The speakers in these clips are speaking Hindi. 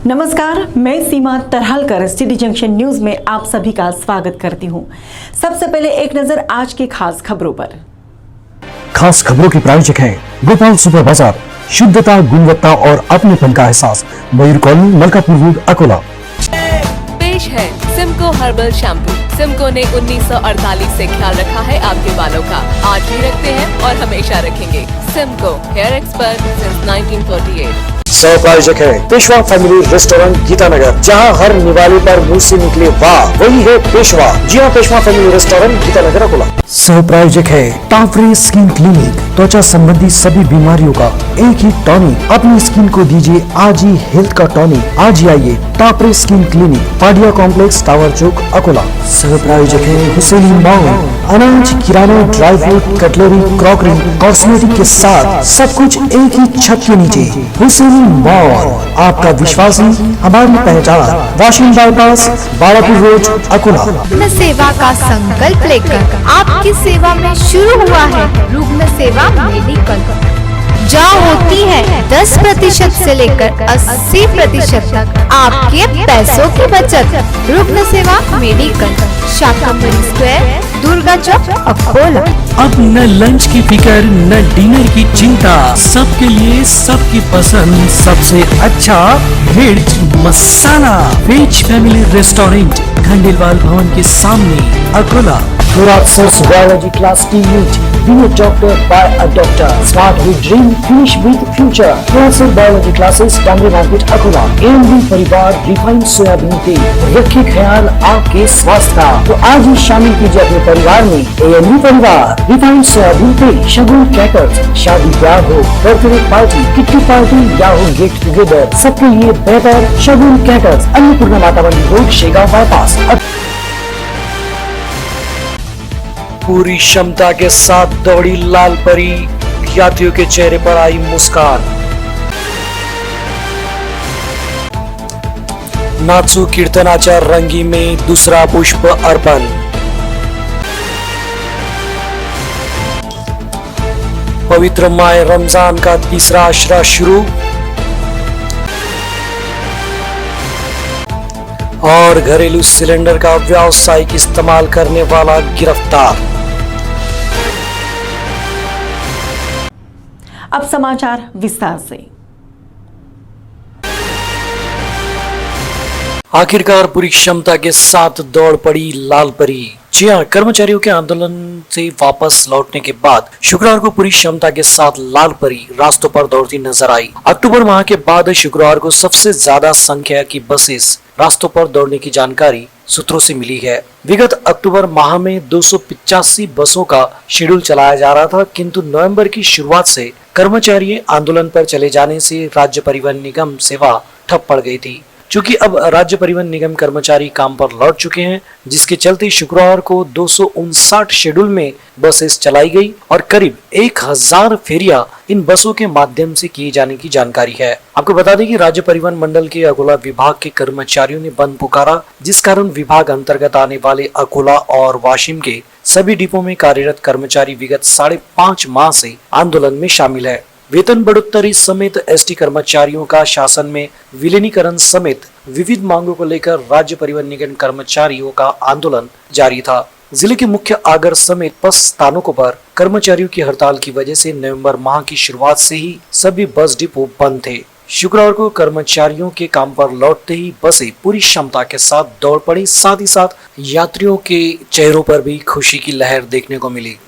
नमस्कार, मैं सीमा तरहालकर सिटी जंक्शन न्यूज में आप सभी का स्वागत करती हूं। सबसे पहले एक नजर आज की खास खबरों पर। खास खबरों की प्रायोजक है गोपाल सुपर बाजार, शुद्धता, गुणवत्ता और अपनेपन का एहसास, मयूर कॉलोनी, मलकापुर रोड, अकोला। पेश है सिमको हर्बल शैम्पू। सिमको ने 1948 से ख्याल रखा है आपके बालों का, आज भी रखते हैं और हमेशा रखेंगे। Simco hair expert since 1948। सह प्रायोजक है पेशवा फैमिली रेस्टोरेंट, गीतानगर, जहां हर निवाले पर मुंह से निकले वाह वही है पेशवा। जी हाँ, पेशवा फैमिली रेस्टोरेंट, गीतानगर, अकोला। सह प्रायोजक है टाफरे स्किन क्लिनिक, त्वचा संबंधी सभी बीमारियों का एक ही टॉनिक। अपनी स्किन को दीजिए आज ही हेल्थ का टॉनिक। आज ही आइए Taphre skin clinic, Padia complex, tower चौक, अकोला। सह प्रायोजक है हुसैनी मॉल, अनाज, किराना, dry fruit, cutlery, crockery, cosmetic के साथ सब कुछ एक ही छत के नीचे। हुसैनी मॉल, आपका विश्वासी, हमारी पहचान। Washing bypass, Balapur road, Akola. रुग्ण सेवा का संकल्प लेकर आपकी सेवा में शुरू हुआ है रुग्ण सेवा मेडिकल, जहाँ होती है 10% से लेकर 80% तक आपके पैसों की बचत। रुग्ण सेवा मेडिकल, शाकंभरी स्क्वायर, दुर्गा चौक, अकोला। अब न लंच की फिक्र न डिनर की चिंता, सबके लिए सबकी पसंद, सबसे अच्छा veg masala. Veg family restaurant, Khandelwal Bhavan के सामने, अकोला। बायोलॉजी क्लास टी यूट, doctor by a doctor, start with dream, finish with future. Biology classes, Dangi market, Akola. AMB परिवार रिफाइंड सोयाबीन तेल, रखे ख्याल आपके स्वास्थ्य का, तो आज ही शामिल कीजिए अपने परिवार में एएमबी परिवार रिफाइंड सोयाबीन तेल। शगुन क्रैकर्स, शादी ब्याह हो, बर्थडे पार्टी, किट्टी पार्टी या हो गेट टुगेदर, सबके लिए बेहतर शगुन क्रैकर्स, अन्नपूर्णा माता मंदिर रोड, शेगांव बाईपास। पूरी क्षमता के साथ दौड़ी लाल परी, यात्रियों के चेहरे पर आई मुस्कान। नाचू कीर्तनाच्या रंगी में दूसरा पुष्प अर्पण। पवित्र माह रमजान का तीसरा आशरा शुरू और घरेलू सिलेंडर का व्यावसायिक इस्तेमाल करने वाला गिरफ्तार। अब समाचार विस्तार से। आखिरकार पूरी क्षमता के साथ दौड़ पड़ी लाल परी। जी हाँ, कर्मचारियों के आंदोलन से वापस लौटने के बाद शुक्रवार को पूरी क्षमता के साथ लाल परी रास्तों पर दौड़ती नजर आई। अक्टूबर माह के बाद शुक्रवार को सबसे ज्यादा संख्या की बसेस रास्तों पर दौड़ने की जानकारी सूत्रों से मिली है। विगत अक्टूबर माह में 285 बसों का शेड्यूल चलाया जा रहा था, किंतु नवंबर की शुरुआत से कर्मचारी आंदोलन पर चले जाने से राज्य परिवहन निगम सेवा ठप पड़ गई थी। चूंकि अब राज्य परिवहन निगम कर्मचारी काम पर लौट चुके हैं, जिसके चलते शुक्रवार को 259 शेड्यूल में बसेस चलाई गई और करीब 1000 फेरियां इन बसों के माध्यम से किए जाने की जानकारी है। आपको बता दें कि राज्य परिवहन मंडल के अकोला विभाग के कर्मचारियों ने बंद पुकारा, जिस कारण विभाग अंतर्गत आने वाले अकोला और वाशिम के सभी डिपो में कार्यरत कर्मचारी विगत 5.5 माह से आंदोलन में शामिल है। वेतन बढ़ोतरी समेत एसटी कर्मचारियों का शासन में विलीनीकरण समेत विविध मांगों को लेकर राज्य परिवहन निगम कर्मचारियों का आंदोलन जारी था। जिले के मुख्य आगर समेत 5 स्थानों पर कर्मचारियों की हड़ताल की वजह से नवंबर माह की शुरुआत से ही सभी बस डिपो बंद थे। शुक्रवार को कर्मचारियों के काम पर लौटते ही बसें पूरी क्षमता के साथ दौड़ पड़ी। साथ ही साथ यात्रियों के चेहरों पर भी खुशी की लहर देखने को मिली।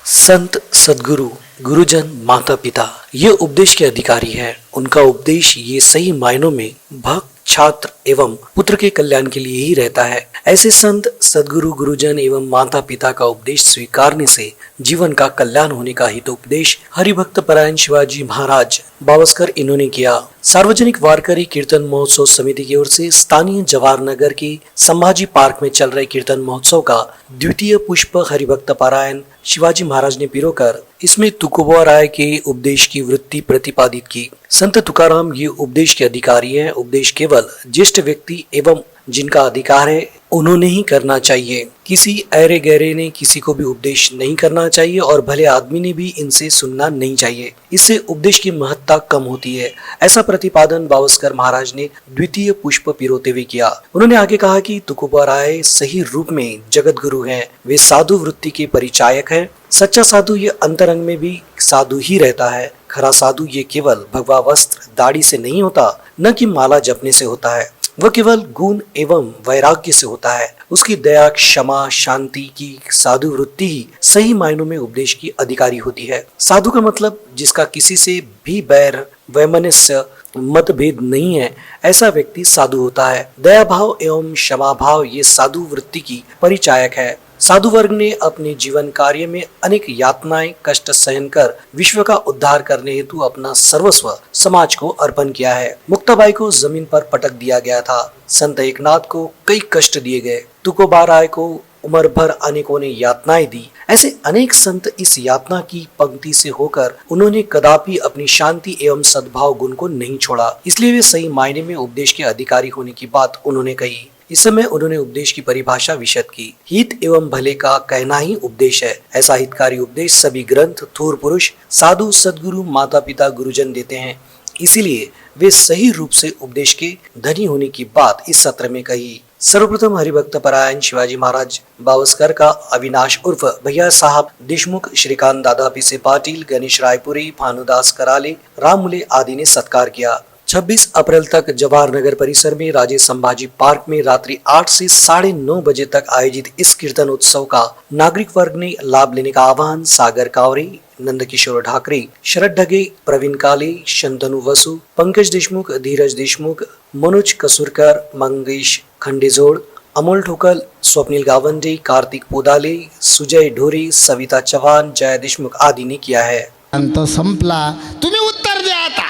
संत, सदगुरु, गुरुजन, माता पिता ये उपदेश के अधिकारी हैं। उनका उपदेश ये सही मायनों में भक्त, छात्र एवं पुत्र के कल्याण के लिए ही रहता है। ऐसे संत, सदगुरु, गुरुजन एवं माता पिता का उपदेश स्वीकारने से जीवन का कल्याण होने का हितोपदेश हरिभक्त परायण शिवाजी महाराज बावस्कर इन्होंने किया। सार्वजनिक वारकरी कीर्तन महोत्सव समिति की ओर से स्थानीय जवाहर नगर की संभाजी पार्क में चल रहे कीर्तन महोत्सव का द्वितीय पुष्प हरिभक्त परायण शिवाजी महाराज ने पिरोकर इसमें तुकोबा राय के उपदेश की वृत्ति प्रतिपादित की। संत तुकाराम ये उपदेश के अधिकारी हैं। उपदेश केवल ज्येष्ठ व्यक्ति एवं जिनका अधिकार है उन्होंने ही करना चाहिए। किसी ऐरे गहरे ने किसी को भी उपदेश नहीं करना चाहिए और भले आदमी ने भी इनसे सुनना नहीं चाहिए। इससे उपदेश की महत्ता कम होती है। ऐसा प्रतिपादन बावस्कर महाराज ने द्वितीय पुष्प पिरोते हुए किया। उन्होंने आगे कहा कि तुकोबा राय सही रूप में जगत गुरु हैं। वे साधु वृत्ति के परिचायक हैं। सच्चा साधु ये अंतरंग में भी साधु ही रहता है। खरा साधु ये केवल भगवा वस्त्र दाढ़ी से नहीं होता, न कि माला जपने से होता है। वह केवल गुण एवं वैराग्य से होता है। उसकी दया, क्षमा, शांति की साधु वृत्ति ही सही मायनों में उपदेश की अधिकारी होती है। साधु का मतलब जिसका किसी से भी बैर, वैमनस्य, मतभेद नहीं है, ऐसा व्यक्ति साधु होता है। दया भाव एवं क्षमा भाव ये साधु वृत्ति की परिचायक है। साधु वर्ग ने अपने जीवन कार्य में अनेक यातनाएं, कष्ट सहन कर विश्व का उद्धार करने हेतु अपना सर्वस्व समाज को अर्पण किया है। मुक्ताबाई को जमीन पर पटक दिया गया था। संत एकनाथ को कई कष्ट दिए गए। तुकोबा राय को उम्र भर अनेकों ने यातनाएं दी। ऐसे अनेक संत इस यातना की पंक्ति से होकर उन्होंने कदापि अपनी शांति एवं सद्भाव गुण को नहीं छोड़ा। इसलिए वे सही मायने में उपदेश के अधिकारी होने की बात उन्होंने कही। इस समय उन्होंने उपदेश की परिभाषा विशद की। हित एवं भले का कहना ही उपदेश है। ऐसा हितकारी उपदेश सभी ग्रंथ, थोर पुरुष, साधु, सदगुरु, माता पिता, गुरुजन देते हैं। इसीलिए वे सही रूप से उपदेश के धनी होने की बात इस सत्र में कही। सर्वप्रथम हरिभक्त परायण शिवाजी महाराज बावस्कर का अविनाश उर्फ भैया साहब देशमुख, श्रीकांत दादा पीसे पाटिल, गणेश रायपुरी, भानुदास कराले, राममुले आदि ने सत्कार किया। 26 अप्रैल तक जवाहर नगर परिसर में राजे संभाजी पार्क में रात्रि 8 से 9:30 बजे तक आयोजित इस कीर्तन उत्सव का नागरिक वर्ग ने लाभ लेने का आह्वान सागर कावरे, नंदकिशोर ढाकरे, शरद ढगे, प्रवीण काले, शंतनु वसु, पंकज देशमुख, धीरज देशमुख, मनोज कसुरकर, मंगेश खंडेजोड़, अमोल ठोकल, स्वप्निल गावंडे, कार्तिक पोदाले, सुजय ढोरे, सविता चव्हाण, जया देशमुख आदि ने किया है। अंत संपला, तुम्ही उत्तर द्या आता।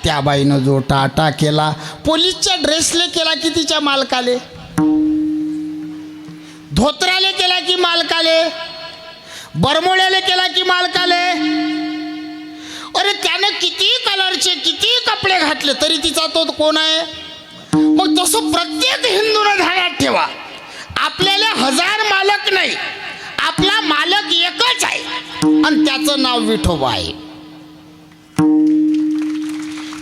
त्या बाईनं जो टाटा केला, पोलीसच्या ड्रेसले केला की तिच्या मालकाले, धोत्राले केला की मालकाले, बरमोड्याले केला की मालकाले। अरे त्यानं किती कलरचे किती कपडे घातले तरी तिचा तो कोण आहे? मग तसं प्रत्येक हिंदूनं ध्यानात ठेवा, आपल्याला 1000 मालक नाही, आपला मालक एकच आहे आणि त्याचं नाव विठोबा आहे।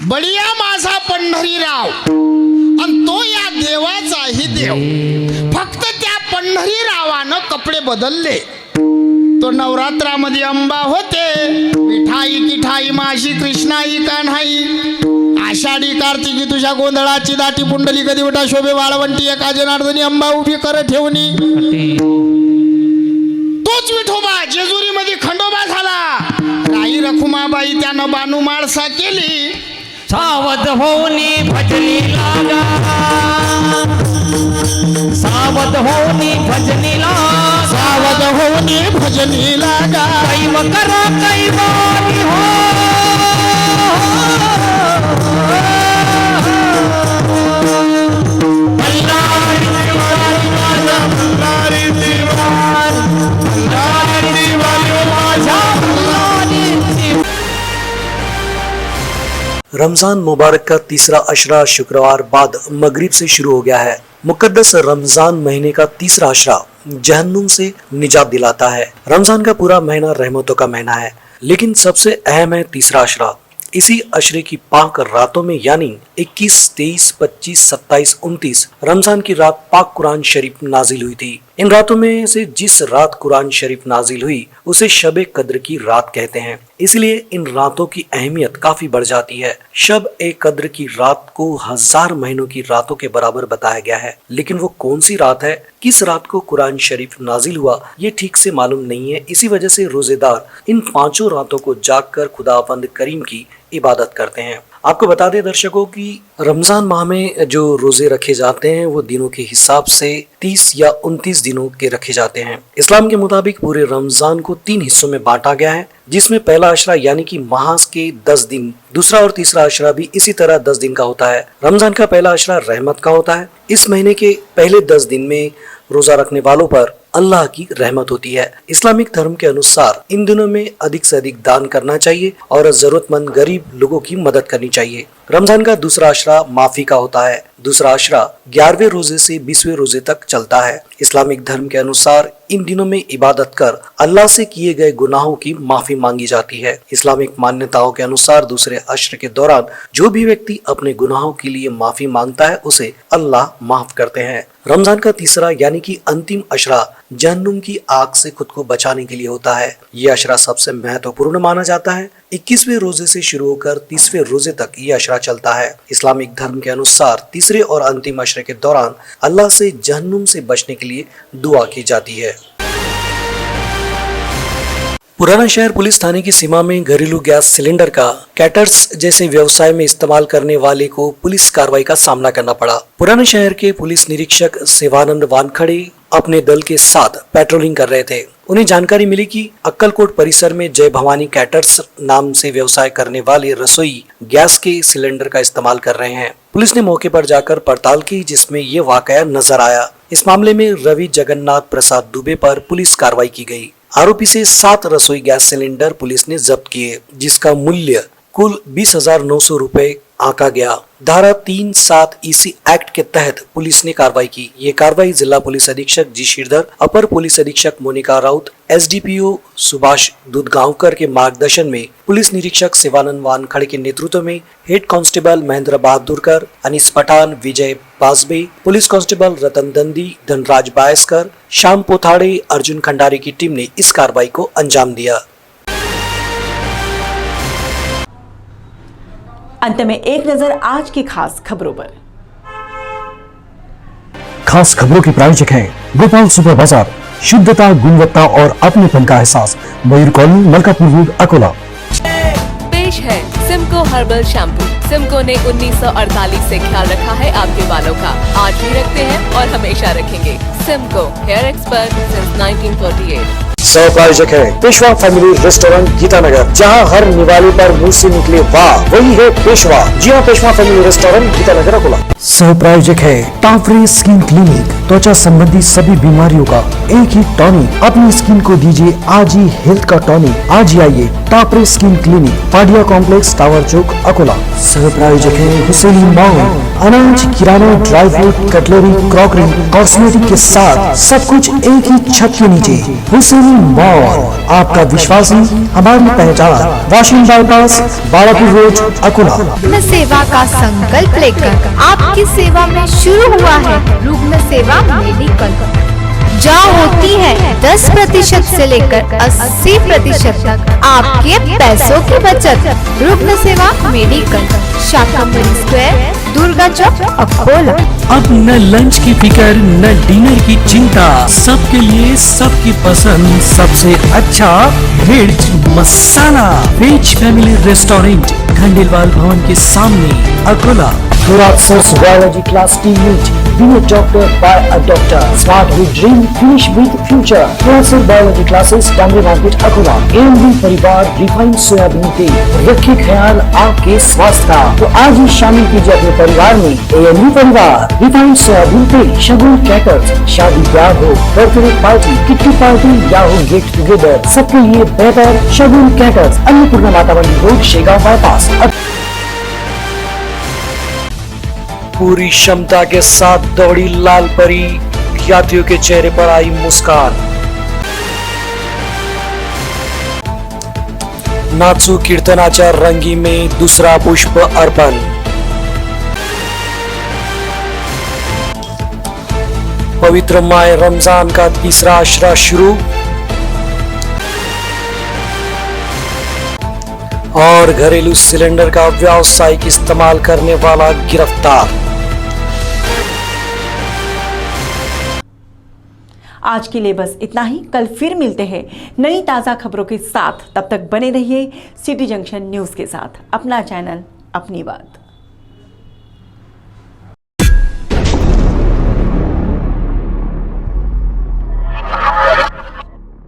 बळिया माझा पंढरीराव आणि तो या देवाचाही देव। फक्त त्या पंढरीरावानं कपडे बदलले। तो नवरात्रामध्ये अंबा होते, मिठाई किठाई माशी कृष्णाई कान्हाई, आषाढी कार्तिकी तुझ्या गोंधळाची दाटी पुंडली कधी उठा शोभे वाळवंटी, एका जनार्दनी अंबा उभी कर ठेवणी। तोच विठोबा जेजुरीमध्ये खंडोबा झाला। राई रखुमाबाई त्यानं बानू माळसा केली। सावध होनी भजनी लागा, सावध होनी भजनी लागा, सावध होनी भजनी लागा। कैव करो कैवारी हो, मल्हारी दिवारी माझा, मल्हारी दिवार, मल्हारी दिवारी माझा, मल्हारी दिवार। रमजान मुबारक का तीसरा अशरा शुक्रवार बाद मगरिब से शुरू हो गया है। मुकद्दस रमजान महीने का तीसरा अशरा जहन्नुम से निजात दिलाता है। रमजान का पूरा महीना रहमतों का महीना है, लेकिन सबसे अहम है तीसरा अशरा। इसी अशरे की पाक रातों में यानी 21, 23, 25, 27, 29 रमजान की रात पाक कुरान शरीफ नाजिल हुई थी। इन रातों में से जिस रात कुरान शरीफ नाजिल हुई उसे शब कद्र की रात कहते हैं। इसलिए इन रातों की अहमियत काफी बढ़ जाती है। शब ए कद्र की रात को 1000 महीनों की रातों के बराबर बताया गया है, लेकिन वो कौन सी रात है, किस रात को कुरान शरीफ नाजिल हुआ, ये ठीक से मालूम नहीं है। इसी वजह से रोजेदार इन 5 रातों को जागकर खुदावंद करीम की इबादत करते हैं। आपको बता दें दर्शकों कि रमजान माह में जो रोजे रखे जाते हैं वो दिनों के हिसाब से 30 या 29 दिनों के रखे जाते हैं। इस्लाम के मुताबिक पूरे रमजान को 3 हिस्सों में बांटा गया है, जिसमें पहला अशरा यानी कि महाज के 10 दिन, दूसरा और तीसरा अशरा भी इसी तरह 10 दिन का होता है। रमजान का पहला अशरा रहमत का होता है। इस महीने के पहले 10 दिन में रोजा रखने वालों पर अल्लाह की रहमत होती है। इस्लामिक धर्म के अनुसार इन दिनों में अधिक से अधिक दान करना चाहिए और जरूरतमंद गरीब लोगों की मदद करनी चाहिए। रमजान का दूसरा अशरा माफी का होता है। दूसरा आशरा 11वें रोजे से 20वें रोजे तक चलता है। इस्लामिक धर्म के अनुसार इन दिनों में इबादत कर अल्लाह से किए गए गुनाहों की माफी मांगी जाती है। इस्लामिक मान्यताओं के अनुसार दूसरे अशर के दौरान जो भी व्यक्ति अपने गुनाहों के लिए माफी मांगता है उसे अल्लाह माफ करते हैं। रमजान का तीसरा यानी कि अंतिम अशरा जहन्नुम की आग से खुद को बचाने के लिए होता है। ये अशरा सबसे महत्वपूर्ण माना जाता है। 21वें रोजे से शुरू होकर 30वें रोजे तक ये अशरा चलता है। इस्लामिक धर्म के अनुसार तीसरे और अंतिम अशरे के दौरान अल्लाह से जहन्नुम से बचने के लिए दुआ की जाती है। पुराना शहर पुलिस थाने की सीमा में घरेलू गैस सिलेंडर का कैटर्स जैसे व्यवसाय में इस्तेमाल करने वाले को पुलिस कार्रवाई का सामना करना पड़ा। पुराना शहर के पुलिस निरीक्षक शिवानंद वानखड़े अपने दल के साथ पेट्रोलिंग कर रहे थे। उन्हें जानकारी मिली कि अक्कलकोट परिसर में जय भवानी कैटर्स नाम से व्यवसाय करने वाले रसोई गैस के सिलेंडर का इस्तेमाल कर रहे हैं। पुलिस ने मौके पर जाकर पड़ताल की जिसमें ये वाकया नजर आया। इस मामले में रवि जगन्नाथ प्रसाद दुबे पर पुलिस कार्रवाई की गई। आरोपी से 7 रसोई गैस सिलेंडर पुलिस ने जब्त किए जिसका मूल्य कुल 20,900 रुपए आंका गया। धारा 3-7 EC एक्ट के तहत पुलिस ने कार्रवाई की। ये कार्रवाई जिला पुलिस अधीक्षक जी श्रीधर, अपर पुलिस अधीक्षक मोनिका राउत, SDPO सुभाष दूधगांवकर के मार्गदर्शन में पुलिस निरीक्षक शिवानंद वानखड़े के नेतृत्व में हेड कांस्टेबल महेंद्र बहादुरकर, अनीस पठान, विजय बाजबे, पुलिस कांस्टेबल रतन दंदी, धनराज बायस्कर, श्याम पोथाड़े, अर्जुन खंडारी की टीम ने इस कार्रवाई को अंजाम दिया। अंत में एक नजर आज की खास खबरों पर। खास खबरों के प्रायोजक हैं गोपाल सुपर बाजार, शुद्धता, गुणवत्ता और अपनेपन का एहसास, मयूर कॉलोनी, मलकापुर रोड, अकोला। पेश है सिमको हर्बल शैम्पू। सिमको ने 1948 से ख्याल रखा है आपके बालों का, आज भी रखते हैं और हमेशा रखेंगे। Simco hair expert since 1948। सह प्रायोजक है पेशवा फैमिली रेस्टोरेंट गीतानगर, जहां हर निवाले पर मुंह से निकले वाह वही है पेशवा। जी हाँ, पेशवा फैमिली रेस्टोरेंट गीतानगर अकोला। सह प्रायोजक है टाफरे स्किन क्लिनिक, त्वचा संबंधी सभी बीमारियों का एक ही टॉनिक। अपनी स्किन को दीजिए आज ही हेल्थ का टॉनिक। आज ही आइए Taphre skin clinic, Padia complex, tower चौक, अकोला। सह प्रायोजक है हुसैनी मॉल, अनाज, किराना, dry fruit, cutlery, crockery, cosmetic के साथ सब कुछ एक ही छत के नीचे। हुसैनी मॉल, आपका विश्वास ही हमारी पहचान। Washing bypass, Balapur road, Akola. रुग्ण सेवा का संकल्प लेकर आपकी सेवा में शुरू हुआ है रुग्ण सेवा मेडिकल, जहाँ होती है 10% से लेकर 80% तक आपके पैसों की बचत। रुग्ण सेवा मेडिकल, शाकंभरी स्क्वायर, दुर्गा चौक, अकोला। अब न लंच की फिकर न डिनर की चिंता, सबके लिए सबकी पसंद सबसे अच्छा veg masala. Veg family restaurant, Khandelwal Bhavan के सामने, Akola. Biology class teach, be a doctor by a doctor, start with dream, finish with future। Professor biology classes, Dangri market, Akola. AMD परिवार रिफाइंड सोयाबीन तेल, रखिए ख्याल आपके स्वास्थ्य का, तो आज ही शामिल कीजिए अपने परिवार में AMD परिवार रिफाइंड सोयाबीन तेल। शगुन क्रैकर्स, शादी ब्याह हो, बर्थडे पार्टी, किट्टी पार्टी या हो गेट टुगेदर, सबके लिए बेहतर शगुन क्रैकर्स, अन्नपूर्णा माता मंदिर रोड, शेगांव बाईपास। पूरी क्षमता के साथ दौड़ी लाल परी, यात्रियों के चेहरे पर आई मुस्कान। नाचू कीर्तनाच्या रंगी में दूसरा पुष्प अर्पण। पवित्र माह रमजान का तीसरा आशरा शुरू और घरेलू सिलेंडर का व्यावसायिक इस्तेमाल करने वाला गिरफ्तार। आज के लिए बस इतना ही। कल फिर मिलते हैं नई ताज़ा खबरों के साथ। तब तक बने रहिए सिटी जंक्शन न्यूज़ के साथ। अपना चैनल, अपनी बात।